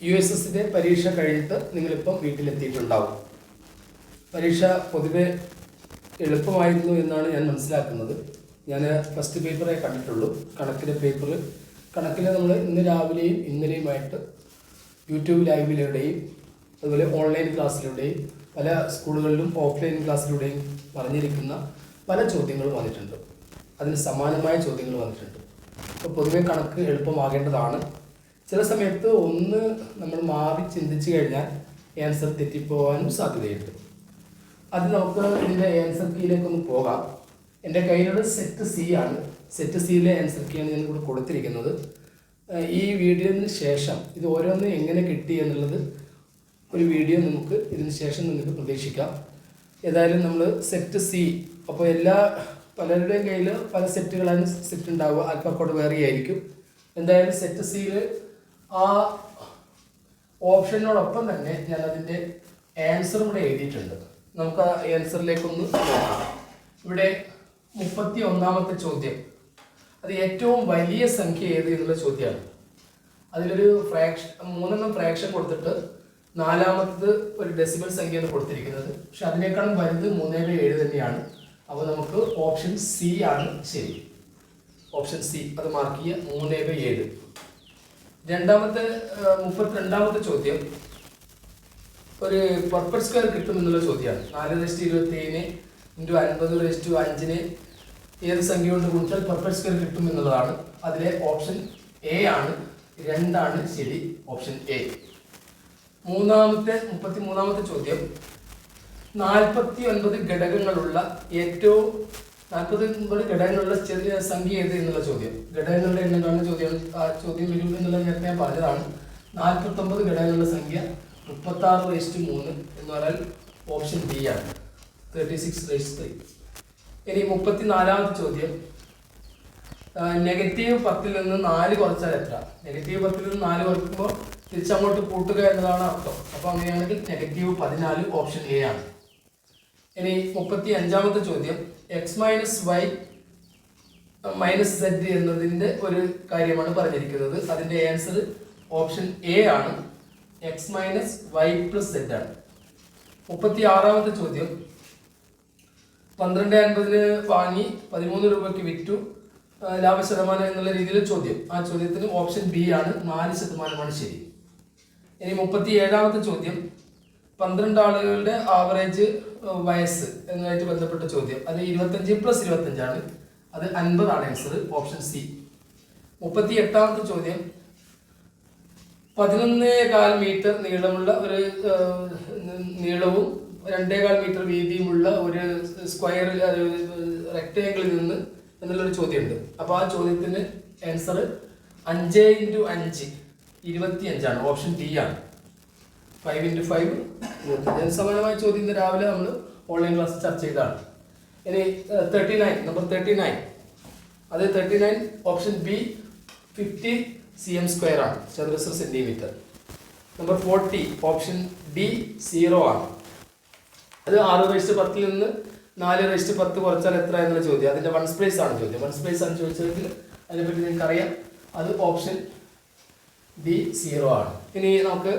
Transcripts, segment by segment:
USSന്റെ പരീക്ഷ കഴിഞ്ഞിട്ട് നിങ്ങളിപ്പം വീട്ടിലെത്തിയിട്ടുണ്ടാവും. പരീക്ഷ പൊതുവെ എളുപ്പമായിരുന്നു എന്നാണ് ഞാൻ മനസ്സിലാക്കുന്നത്. ഞാൻ ഫസ്റ്റ് പേപ്പറേ കണ്ടിട്ടുള്ളൂ. കണക്കിൽ നമ്മൾ ഇന്ന് രാവിലെയും ഇന്നലെയുമായിട്ട് യൂട്യൂബ് ലൈവിലൂടെയും അതുപോലെ ഓൺലൈൻ ക്ലാസ്സിലൂടെയും പല സ്കൂളുകളിലും ഓഫ്ലൈൻ ക്ലാസ്സിലൂടെയും പറഞ്ഞിരിക്കുന്ന പല ചോദ്യങ്ങളും വന്നിട്ടുണ്ട്. അതിന് സമാനമായ ചോദ്യങ്ങൾ വന്നിട്ടുണ്ട്. അപ്പോൾ പൊതുവെ കണക്ക് എളുപ്പമാകേണ്ടതാണ്. ചില സമയത്ത് ഒന്ന് നമ്മൾ മാറി ചിന്തിച്ചു കഴിഞ്ഞാൽ ആൻസർ തെറ്റിപ്പോകാനും സാധ്യതയുണ്ട്. അത് നമുക്ക് ഇതിൻ്റെ ആൻസർ കീയിലേക്കൊന്ന് പോകാം. എൻ്റെ കയ്യിലുള്ള സെറ്റ് സി ആണ്. സെറ്റ് സിയിലെ ആൻസർ കീയാണ് ഞാൻ ഇവിടെ കൊടുത്തിരിക്കുന്നത്. ഈ വീഡിയോന് ശേഷം ഇത് ഓരോന്ന് എങ്ങനെ കിട്ടി എന്നുള്ളത് ഒരു വീഡിയോ നമുക്ക് ഇതിന് ശേഷം നിങ്ങൾക്ക് പ്രതീക്ഷിക്കാം. ഏതായാലും നമ്മൾ സെറ്റ് സി, അപ്പോൾ പലരുടെയും കയ്യിൽ പല സെറ്റുകളാണ് സെറ്റ് ഉണ്ടാവുക. ആൽഫക്കോഡ് വേറെ ആയിരിക്കും. എന്തായാലും സെറ്റ് സിയിൽ ആ ഓപ്ഷനോടൊപ്പം തന്നെ ഞാൻ അതിൻ്റെ ആൻസറും കൂടെ എഴുതിയിട്ടുണ്ട്. നമുക്ക് ആ ആൻസറിലേക്കൊന്ന് നോക്കാം. ഇവിടെ 31ാമത്തെ ചോദ്യം, അത് ഏറ്റവും വലിയ സംഖ്യ ഏത് എന്നുള്ള ചോദ്യമാണ്. അതിലൊരു ഫ്രാക്ഷൻ 3 ഫ്രാക്ഷൻ കൊടുത്തിട്ട് 4ാമത്തത് ഒരു ഡെസിമൽ സംഖ്യയാണ് കൊടുത്തിരിക്കുന്നത്. പക്ഷെ അതിനേക്കാളും വലുത് 3/7 തന്നെയാണ്. അപ്പോൾ നമുക്ക് ഓപ്ഷൻ സി ആണ് ശരി. ഓപ്ഷൻ സി അത് മാർക്ക് ചെയ്യുക, 3/7. 32ാമത്തെ ചോദ്യം ഒരു പെർഫെക്റ്റ് സ്ക്വയർ കിട്ടുമെന്നുള്ള ചോദ്യമാണ്. 4/27 × 50/5 ഏത് സംഖ്യ കൊണ്ട് ഗുണിച്ചാൽ പെർഫെക്റ്റ് സ്ക്വയർ കിട്ടുമെന്നുള്ളതാണ്. അതിലെ ഓപ്ഷൻ എ ആണ്, 2 ആണ് ശരി, ഓപ്ഷൻ എ. 33ാമത്തെ ചോദ്യം 49 ഘടകങ്ങളുള്ള 49 ഘടകങ്ങളുള്ള ചെറിയ സംഖ്യ ഏത് എന്നുള്ള ചോദ്യം. ഘടകങ്ങളുടെ എണ്ണം കാണുന്ന ചോദ്യമാണ്. ആ ചോദ്യം വരും എന്നുള്ളത് നേരത്തെ ഞാൻ പറഞ്ഞതാണ്. 49 ഘടകങ്ങളുള്ള സംഖ്യ 36/3 എന്ന് പറഞ്ഞാൽ ഓപ്ഷൻ ബി ആണ്, 36/3. ഇനി 34ാമത്തെ ചോദ്യം -10 നിന്ന് 4 കുറച്ചാൽ എത്ര? -10 നിന്ന് 4 കുറയ്ക്കുമ്പോൾ തിരിച്ചങ്ങോട്ട് കൂട്ടുക എന്നതാണ് അർത്ഥം. അപ്പോൾ അങ്ങനെയാണെങ്കിൽ -14 ഓപ്ഷൻ എ ആണ്. ഇനി 35ാമത്തെ ചോദ്യം x - y - z എന്നതിൻ്റെ ഒരു കാര്യമാണ് പറഞ്ഞിരിക്കുന്നത്. അതിൻ്റെ ആൻസർ ഓപ്ഷൻ എ ആണ്, x - y + z ആണ്. 36ാമത്തെ ചോദ്യം 12.50 വാങ്ങി 13 രൂപയ്ക്ക് വിറ്റു, ലാഭശതമാനം എന്നുള്ള രീതിയിൽ ചോദ്യം. ആ ചോദ്യത്തിന് ഓപ്ഷൻ ബി ആണ്, 4% ശരി. ഇനി 37ാമത്തെ ചോദ്യം 12 ആളുകളുടെ ആവറേജ് വയസ്സ് എന്നതായിട്ട് ബന്ധപ്പെട്ട ചോദ്യം. അത് 25 + 25 ആണ്, അത് 50 ആണ് ആൻസർ, ഓപ്ഷൻ സി. 38ാമത്തെ ചോദ്യം 11.25 മീറ്റർ നീളമുള്ള ഒരു നീളവും 2.25 മീറ്റർ വീതിയുമുള്ള ഒരു സ്ക്വയർ റെക്ടാങ്കിളിൽ നിന്ന് എന്നുള്ളൊരു ചോദ്യമുണ്ട്. അപ്പോൾ ആ ചോദ്യത്തിന് ആൻസർ 5 × 5 25 ആണ്, ഓപ്ഷൻ ഡി ആണ്, 5 × 5 25. സമാനമായ ചോദ്യം ഇന്ന് രാവിലെ നമ്മൾ ഓൺലൈൻ ക്ലാസ് ചർച്ച ചെയ്തതാണ്. ഇനി 39, നമ്പർ 39, അത് 39 ഓപ്ഷൻ ബി 50 cm² ആണ്, ചതുരശ്ര സെന്റിമീറ്റർ. നമ്പർ 40 ഓപ്ഷൻ ഡി 0 ആണ്. അത് 6/10 നിന്ന് 4/10 കുറച്ചാൽ എത്ര എന്നുള്ള ചോദ്യം. അതിന്റെ വൺസ് പ്ലേസ് ആണ് ചോദ്യം. വൺസ് പ്ലേസ് ആണ് ചോദിച്ചതെങ്കിൽ അതിനെപ്പറ്റി നിങ്ങൾക്ക് അറിയാം. അത് ഓപ്ഷൻ ഡി 0 ആണ്. ഇനി നമുക്ക്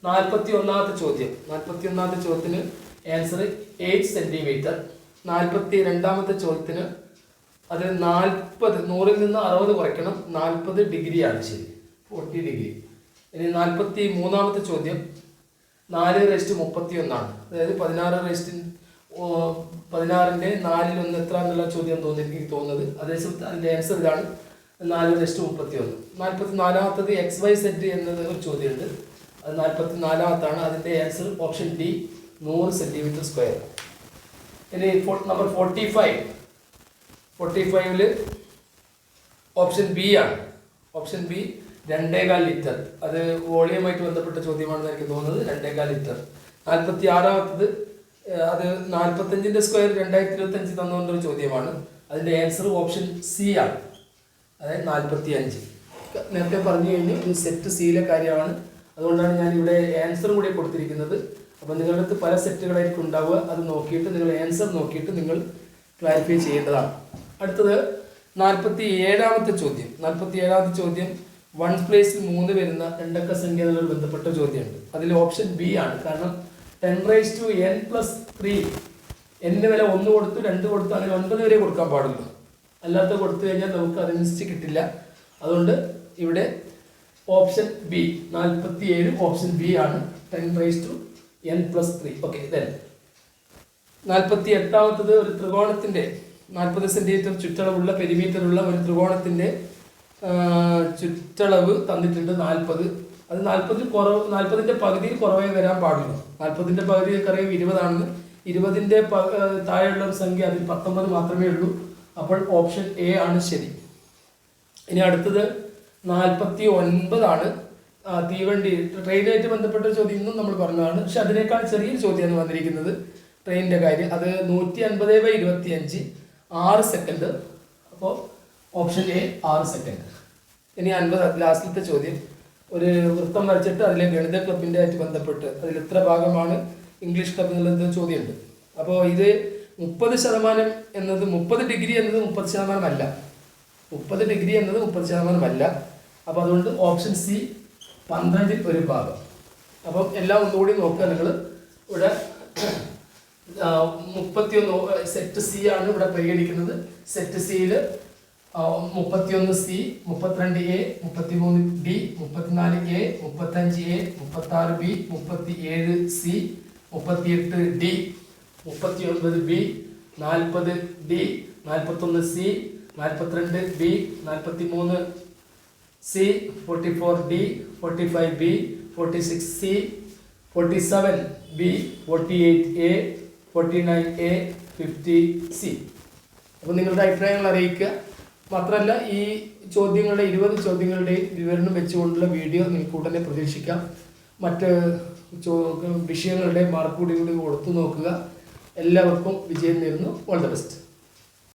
41ാമത്തെ ചോദ്യം. 41ാമത്തെ ചോദ്യത്തിന് ആൻസർ 8 സെന്റിമീറ്റർ. 42ാമത്തെ ചോദ്യത്തിന് അത് 100ൽ നിന്ന് 60 കുറയ്ക്കണം, 40 ഡിഗ്രിയാണ് ശരി, 40 ഡിഗ്രി. ഇനി 43ാമത്തെ ചോദ്യം 4/31 ആണ്. അതായത് 16ന്റെ 4/1 എത്ര എന്നുള്ള ചോദ്യം എനിക്ക് തോന്നുന്നത്. അതേസമയത്ത് അതിൻ്റെ ആൻസർ ഇതാണ്, 4/31. 44ാമത്തത് XYZ എന്നത് ഒരു ചോദ്യമുണ്ട്. അത് 44ാമത്താണ്. അതിൻ്റെ ആൻസർ ഓപ്ഷൻ ഡി 100 cm². ഇനി നമ്പർ 45ൽ ഓപ്ഷൻ ബി ആണ്. Option B 2.25 litre. അത് വോളിയമായിട്ട് ബന്ധപ്പെട്ട ചോദ്യമാണെന്ന് എനിക്ക് തോന്നുന്നത്. 2.25 ലിറ്റർ. 46ാമത്തത് അത് 45ന്റെ സ്ക്വയർ 2025 തന്നുകൊണ്ടൊരു ചോദ്യമാണ്. അതിൻ്റെ ആൻസർ ഓപ്ഷൻ സി ആണ്, അതായത് 45. നേരത്തെ പറഞ്ഞു കഴിഞ്ഞു ഇത് സെറ്റ് സിയിലെ കാര്യമാണ്. അതുകൊണ്ടാണ് ഞാൻ ഇവിടെ ആൻസർ കൂടി കൊടുത്തിരിക്കുന്നത്. അപ്പോൾ നിങ്ങളുടെ അടുത്ത് പല സെറ്റുകളായിരിക്കും ഉണ്ടാവുക. അത് നോക്കിയിട്ട് നിങ്ങൾ ആൻസർ നോക്കിയിട്ട് നിങ്ങൾ ക്ലാരിഫൈ ചെയ്യേണ്ടതാണ്. അടുത്തത് 47ാമത്തെ ചോദ്യം. 47ാമത്തെ ചോദ്യം 1 പ്ലേസിൽ 3 വരുന്ന രണ്ടക്ക സംഖ്യ എന്നുള്ള ബന്ധപ്പെട്ട ചോദ്യമുണ്ട്. അതിൽ ഓപ്ഷൻ ബി ആണ്. കാരണം 10⁻n+3 n വില 1 കൊടുത്തു 2 കൊടുത്തു അങ്ങനെ 9 വരെ കൊടുക്കാൻ പാടുള്ളൂ. അല്ലാത്ത കൊടുത്തു കഴിഞ്ഞാൽ നമുക്ക് അതനുസരിച്ച് കിട്ടില്ല. അതുകൊണ്ട് ഇവിടെ ഓപ്ഷൻ ബി 47 ഓപ്ഷൻ ബി ആണ്. 10⁻n+3. ഓക്കെ. ദെൻ 48ാമത്തത് ഒരു ത്രികോണത്തിന്റെ 40 സെന്റിമീറ്റർ ചുറ്റളവുള്ള പെരിമീറ്ററുള്ള ഒരു ത്രികോണത്തിന്റെ ചുറ്റളവ് തന്നിട്ടുണ്ട് 40. അത് 40ന്റെ പകുതിയിൽ കുറവേ വരാൻ പാടുള്ളൂ. 40ന്റെ പകുതി അറിയാം 20 ആണെന്ന്. 20ന്റെ താഴെയുള്ള ഒരു സംഖ്യ അതിൽ 19 മാത്രമേ ഉള്ളൂ. അപ്പോൾ ഓപ്ഷൻ എ ആണ് ശരി. ഇനി അടുത്തത് 49 ആണ്. തീവണ്ടി ട്രെയിനായിട്ട് ബന്ധപ്പെട്ട ചോദ്യം ഇന്നും നമ്മൾ പറഞ്ഞതാണ്. പക്ഷെ അതിനേക്കാൾ ചെറിയൊരു ചോദ്യമാണ് വന്നിരിക്കുന്നത് ട്രെയിനിൻ്റെ കാര്യം. അത് 150/25 6 സെക്കൻഡ്. അപ്പോൾ ഓപ്ഷൻ എ 6 സെക്കൻഡ്. ഇനി 50 ലാസ്റ്റിലത്തെ ചോദ്യം. ഒരു വൃത്തം വരച്ചിട്ട് അതിലെ ഗണിത ക്ലബിൻ്റെ ആയിട്ട് ബന്ധപ്പെട്ട് അതിൽ എത്ര ഭാഗമാണ് ഇംഗ്ലീഷ് ക്ലബ് എന്നുള്ള ചോദ്യമുണ്ട്. അപ്പോൾ ഇത് 30% എന്നത് 30 ഡിഗ്രി എന്നത് 30% അല്ല. 30 ഡിഗ്രി എന്നത് 30% അല്ല. അപ്പോൾ അതുകൊണ്ട് ഓപ്ഷൻ സി 12ൽ ഒരു ഭാഗം. അപ്പം എല്ലാം ഒന്നുകൂടി നോക്കുക നിങ്ങൾ. ഇവിടെ 31 സെറ്റ് സി ആണ് ഇവിടെ പരിഗണിക്കുന്നത്. സെറ്റ് സിയിൽ 31C, 32A, 33D, 34A, 35A, 36B, 37C, 38D, 39B, 40D, 41C, 42B, 43C, 44D, 45B, 46C, 47B, 48A, 49A, 50C. അപ്പോൾ നിങ്ങളുടെ അഭിപ്രായങ്ങൾ അറിയിക്കുക. മാത്രമല്ല ഈ ചോദ്യങ്ങളുടെ 20 ചോദ്യങ്ങളുടെയും വിവരണം വെച്ചുകൊണ്ടുള്ള വീഡിയോ നിങ്ങൾക്ക് ഉടനെ പ്രതീക്ഷിക്കാം. മറ്റ് വിഷയങ്ങളുടെ മാർക്ക് കൂടി കൊടുത്തു നോക്കുക. എല്ലാവർക്കും വിജയം നേരുന്നു. All the best.